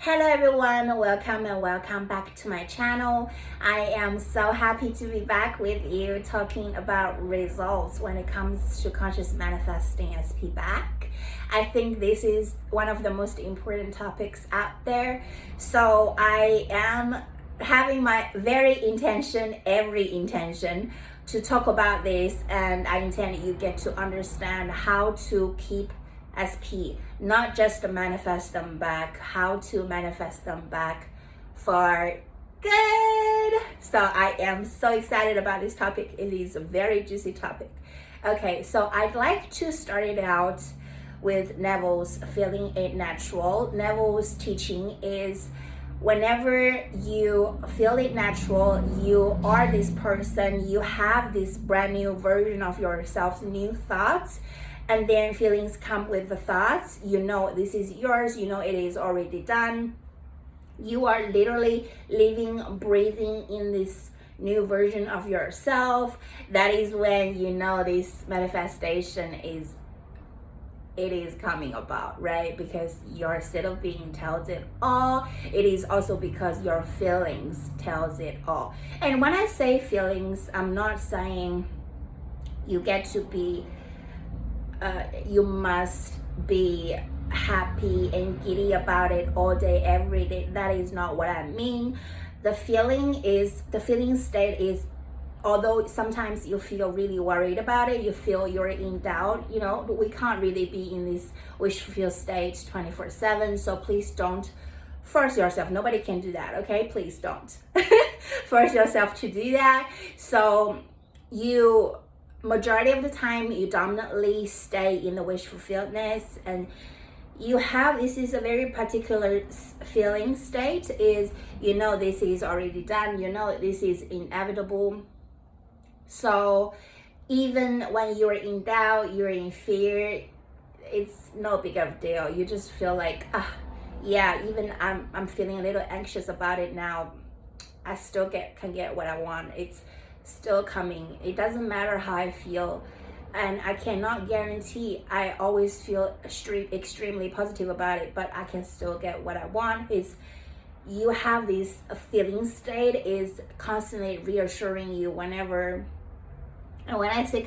Hello everyone, welcome and welcome back to my channel. I am so happy to be back with you talking about results when it comes to conscious manifesting SP back. I think this is one of the most important topics out there. So I am having my every intention to talk about this, and I intend you get to understand how to keep SP, not just to manifest them back, how to manifest them back for good. So I am so excited about this topic. It is a very juicy topic. Okay, so I'd like to start it out with Neville's Feeling It Natural. Neville's teaching is whenever you feel it natural, you are this person, you have this brand new version of yourself, new thoughts, and then feelings come with the thoughts. You know this is yours, you know it is already done. You are literally living, breathing in this new version of yourself. That is when you know this manifestation is coming about, right? Because your state of being tells it all. It is also because your feelings tells it all. And when I say feelings, I'm not saying you get to be you must be happy and giddy about it all day, every day. That is not what I mean. The feeling state is, although sometimes you feel really worried about it, you feel you're in doubt, you know, we can't really be in this wish-fulfilled state 24/7. So please don't force yourself. Nobody can do that, okay? Please don't force yourself to do that. So you, majority of the time, you dominantly stay in the wish fulfilledness, and you have, this is a very particular feeling state, is you know this is already done, you know this is inevitable. So even when you're in doubt, you're in fear, it's no big of a deal. You just feel like, yeah, even I'm feeling a little anxious about it now, I still can get what I want. It's still coming. It doesn't matter how I feel, and I cannot guarantee I always feel extremely positive about it, but I can still get what I want. Is you have this feeling state is constantly reassuring you whenever, and when I say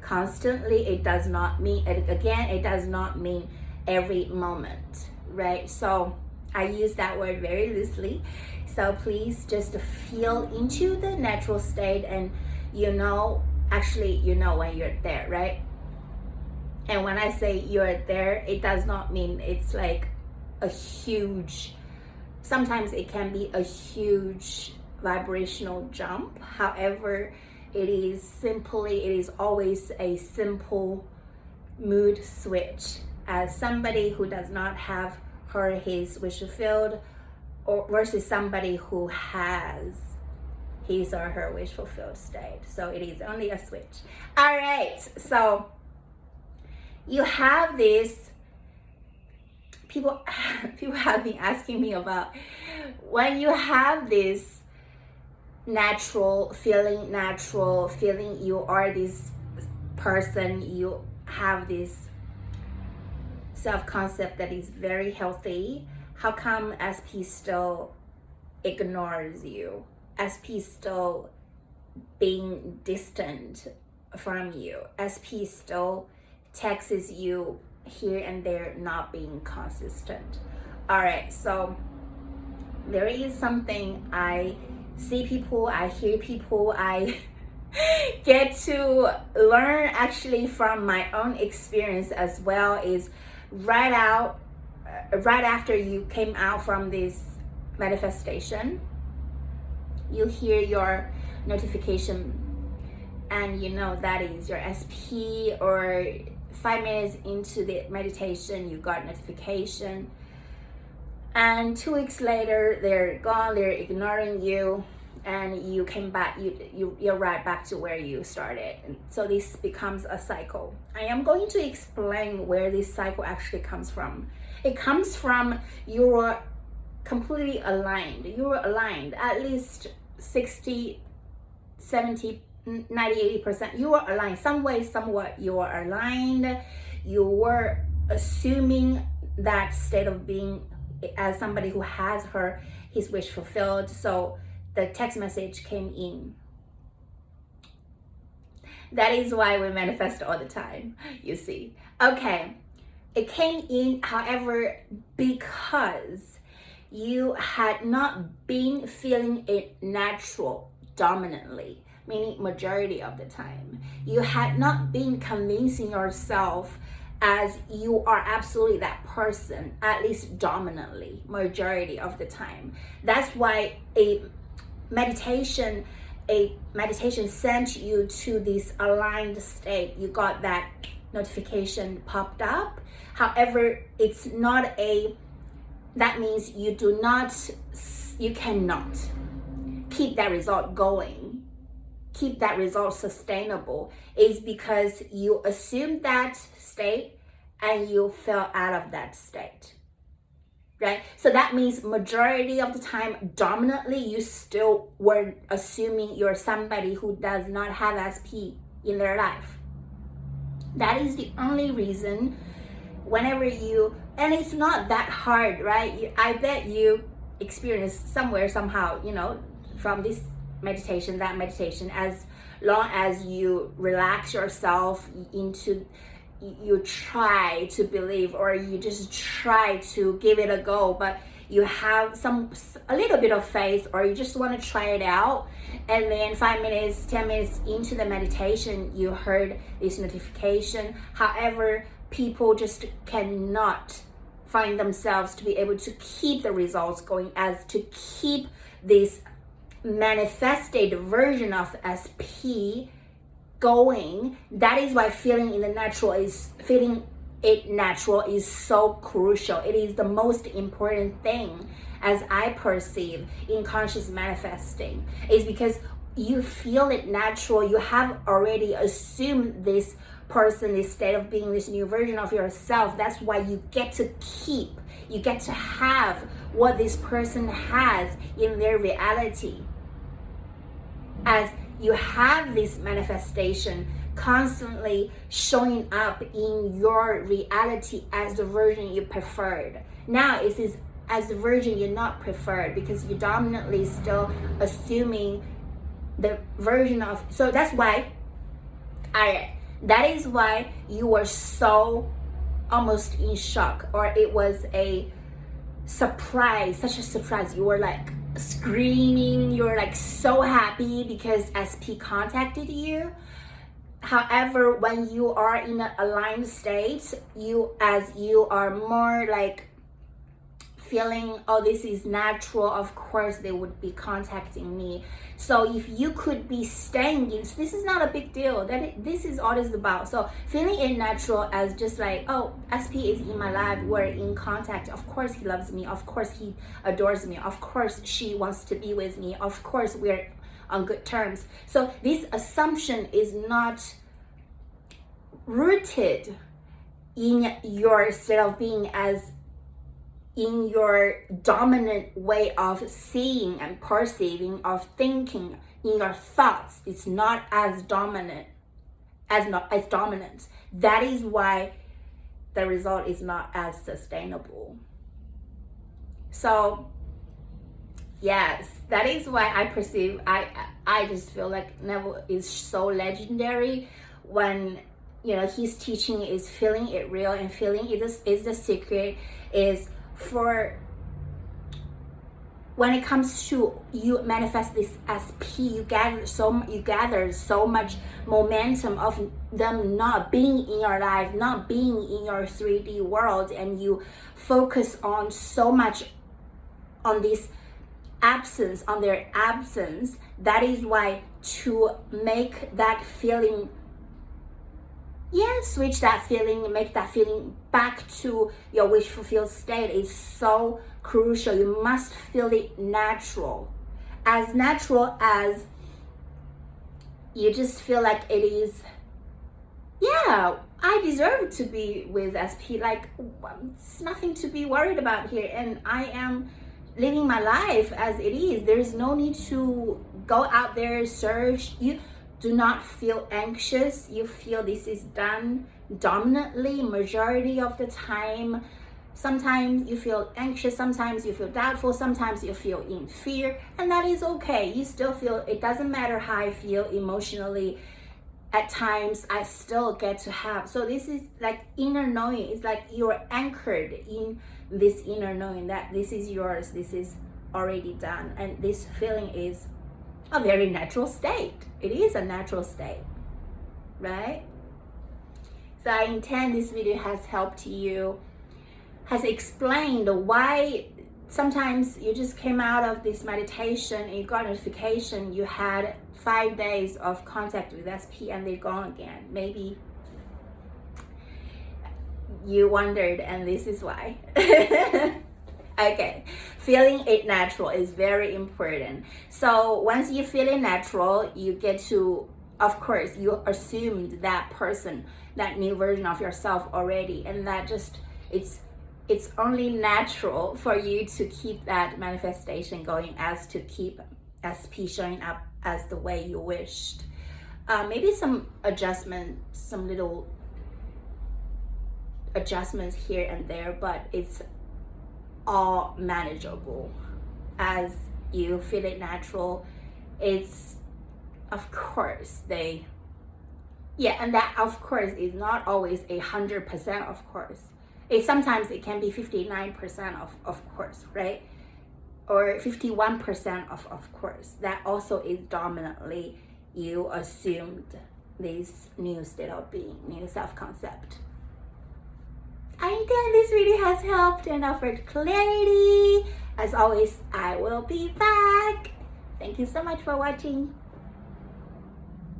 constantly, it does not mean, again, it does not mean every moment, right? So I use that word very loosely. So please just feel into the natural state, and you know, actually, you know when you're there, right? And when I say you're there, it does not mean it's like a huge, sometimes it can be a huge vibrational jump. However, it is always a simple mood switch. As somebody who does not have his wish fulfilled, or versus somebody who has his or her wish fulfilled state. So it is only a switch. All right, so you have this, people have been asking me about, when you have this natural feeling, you are this person, you have this self-concept that is very healthy, how come SP still ignores you? SP still being distant from you? SP still texts you here and there, not being consistent. All right, so there is something I see people, I hear people, I get to learn actually from my own experience as well, is right after you came out from this manifestation, you hear your notification, and you know that is your SP, or 5 minutes into the meditation you got notification, and 2 weeks later they're gone, they're ignoring you, and you came back, you're right back to where you started. And so this becomes a cycle. I am going to explain where this cycle actually comes from. It comes from you're completely aligned. You're aligned at least 60, 70, 90, 80%. You are aligned some way, somewhat. You are aligned. You were assuming that state of being as somebody who has his wish fulfilled. So the text message came in. That is why we manifest all the time, you see. Okay, it came in, however, because you had not been feeling it natural dominantly, meaning majority of the time. You had not been convincing yourself as you are absolutely that person, at least dominantly, majority of the time. That's why a meditation sent you to this aligned state. You got that notification popped up. However, it's not that means you cannot keep that result going, keep that result sustainable. Is because you assumed that state and you fell out of that state, right? So that means majority of the time, dominantly, you still were assuming you're somebody who does not have SP in their life. That is the only reason. Whenever and it's not that hard, right? I bet you experienced somewhere, somehow, from this meditation, that meditation, as long as you relax yourself into, you try to believe, or you just try to give it a go, but you have a little bit of faith, or you just want to try it out, and then 5 minutes, 10 minutes into the meditation, you heard this notification. However, people just cannot find themselves to be able to keep the results going, as to keep this manifested version of SP going. That is why feeling it natural is so crucial. It is the most important thing, as I perceive, in conscious manifesting, is because you feel it natural. You have already assumed this person, this state of being, this new version of yourself. That's why you get to have what this person has in their reality, as you have this manifestation constantly showing up in your reality as the version you preferred. Now it is as the version you're not preferred, because you're dominantly still assuming the version of, so that's why that is why you were so almost in shock, or it was a surprise, such a surprise. You were like screaming, you were like so happy because SP contacted you. However, when you are in an aligned state, as you are more like feeling, oh, this is natural, of course they would be contacting me. So if you could be staying in, this is not a big deal. This is all it's about. So feeling it natural as just like, oh, SP is in my life, we're in contact. Of course he loves me. Of course he adores me. Of course she wants to be with me. Of course we're on good terms. So this assumption is not rooted in your state of being, as in your dominant way of seeing and perceiving, of thinking, in your thoughts. It's not as dominant, as dominant. That is why the result is not as sustainable. So yes, that is why I perceive, I just feel like Neville is so legendary when, his teaching is feeling it real, and feeling it is the secret, is for when it comes to you manifest this SP, you gather so much momentum of them not being in your life, not being in your 3D world, and you focus on so much on this absence, on their absence. That is why to make that feeling, switch that feeling, make that feeling back to your wish fulfilled state is so crucial. You must feel it natural as you just feel like it is. I deserve to be with SP. Like, it's nothing to be worried about here, and I am living my life as it is. There is no need to go out there, search. You do not feel anxious. You feel this is done dominantly majority of the time. Sometimes you feel anxious, sometimes you feel doubtful, sometimes you feel in fear, and that is okay. You still feel, it doesn't matter how I feel emotionally. At times I still get to have. So this is like inner knowing. It's like you're anchored in this inner knowing that this is yours, this is already done. And this feeling is a very natural state. It is a natural state, right? So I intend this video has helped you, has explained why sometimes you just came out of this meditation and you got notification you had 5 days of contact with SP and they're gone again. Maybe you wondered, and this is why. Okay, feeling it natural is very important. So once you feel it natural, you get to, of course, you assumed that person, that new version of yourself already, and that just, it's only natural for you to keep that manifestation going, as to keep SP showing up as the way you wished. Maybe some adjustments, some little adjustments here and there, but it's all manageable as you feel it natural. It's, of course, and that of course is not always 100%, of course. Sometimes it can be 59% of course, right? Or 51% of course. That also is dominantly you assumed this new state of being, new self-concept. I intend this video has helped and offered clarity. As always, I will be back. Thank you so much for watching.